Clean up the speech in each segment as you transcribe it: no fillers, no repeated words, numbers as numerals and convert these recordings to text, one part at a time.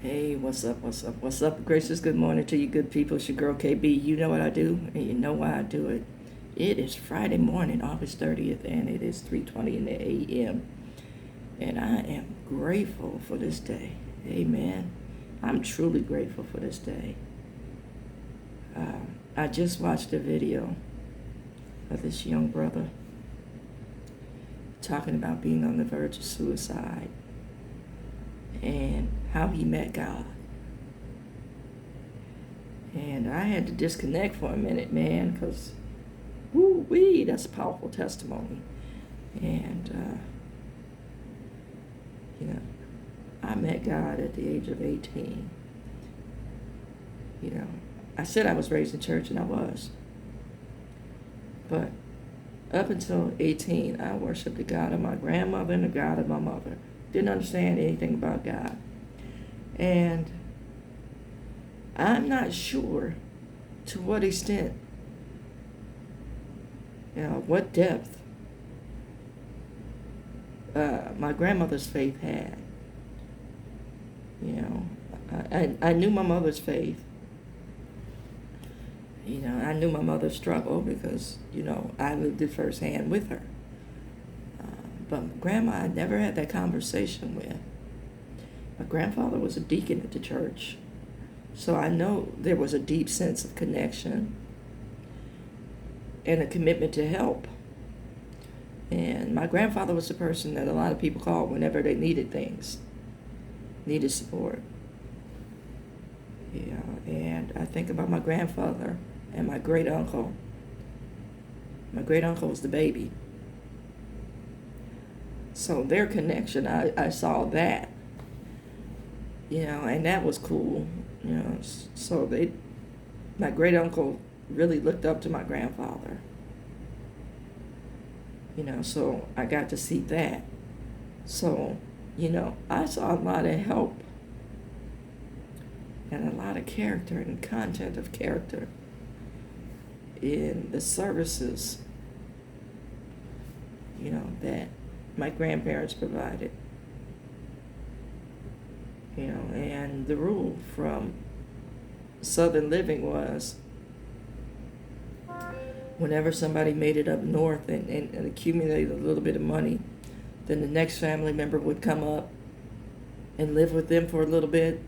Hey, what's up? What's up? What's up? Gracious good morning to you good people. It's your girl KB. You know what I do, and you know why I do it. It is Friday morning, August 30th, and it is 3:20 in the a.m. And I am grateful for this day. Amen. I'm truly grateful for this day. I just watched a video of this young brother talking about being on the verge of suicide and how he met God. And I had to disconnect for a minute, man, because, woo-wee, that's a powerful testimony. And, I met God at the age of 18. I said I was raised in church, and I was. But up until 18, I worshiped the God of my grandmother and the God of my mother. Didn't understand anything about God. And I'm not sure to what extent, what depth my grandmother's faith had. I knew my mother's faith. I knew my mother's struggle because, I lived it firsthand with her. But grandma, I never had that conversation with. My grandfather was a deacon at the church. So I know there was a deep sense of connection and a commitment to help. And my grandfather was the person that a lot of people called whenever they needed things, needed support. And I think about my grandfather and my great uncle. My great uncle was the baby. So their connection, I saw that. And that was cool. So my great uncle really looked up to my grandfather. So I got to see that. So, I saw a lot of help and a lot of character and content of character in the services, that my grandparents provided. And the rule from Southern Living was whenever somebody made it up north and accumulated a little bit of money, then the next family member would come up and live with them for a little bit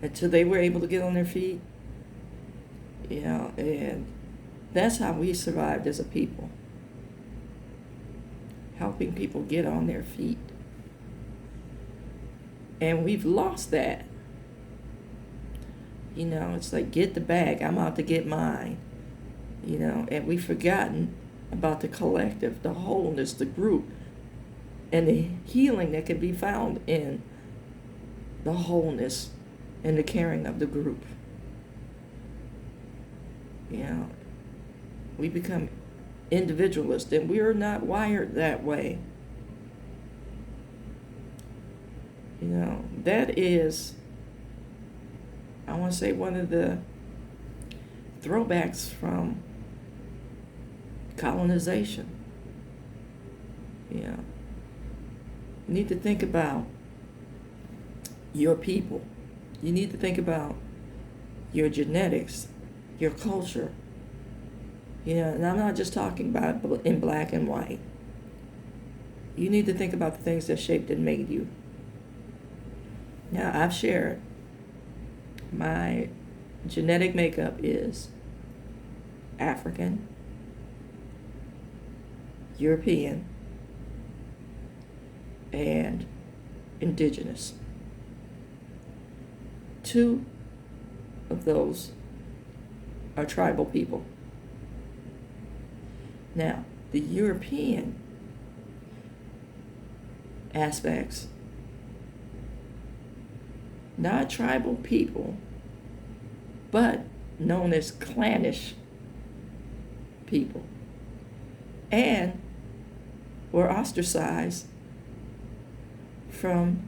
until they were able to get on their feet. And that's how we survived as a people, helping people get on their feet. And we've lost that. It's like, get the bag, I'm out to get mine. And we've forgotten about the collective, the wholeness, the group, and the healing that can be found in the wholeness and the caring of the group. We become individualist, and we are not wired that way. That is, I want to say, one of the throwbacks from colonization. You need to think about your people. You need to think about your genetics, your culture. And I'm not just talking about in black and white. You need to think about the things that shaped and made you. Now, I've shared my genetic makeup is African, European, and indigenous. 2 of those are tribal people. Now, the European aspects, not tribal people, but known as clannish people, and were ostracized from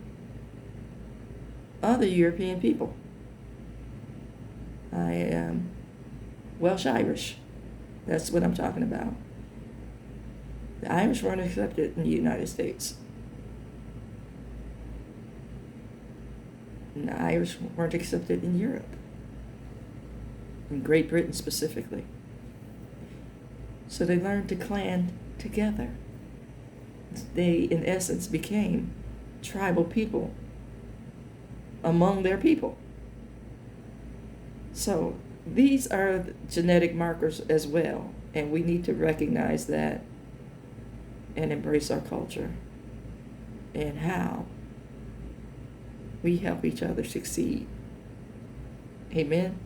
other European people. I am Welsh Irish. That's what I'm talking about. The Irish weren't accepted in the United States. And the Irish weren't accepted in Europe, in Great Britain specifically. So they learned to clan together. They, in essence, became tribal people among their people. So these are genetic markers as well, and we need to recognize that and embrace our culture and how we help each other succeed. Amen.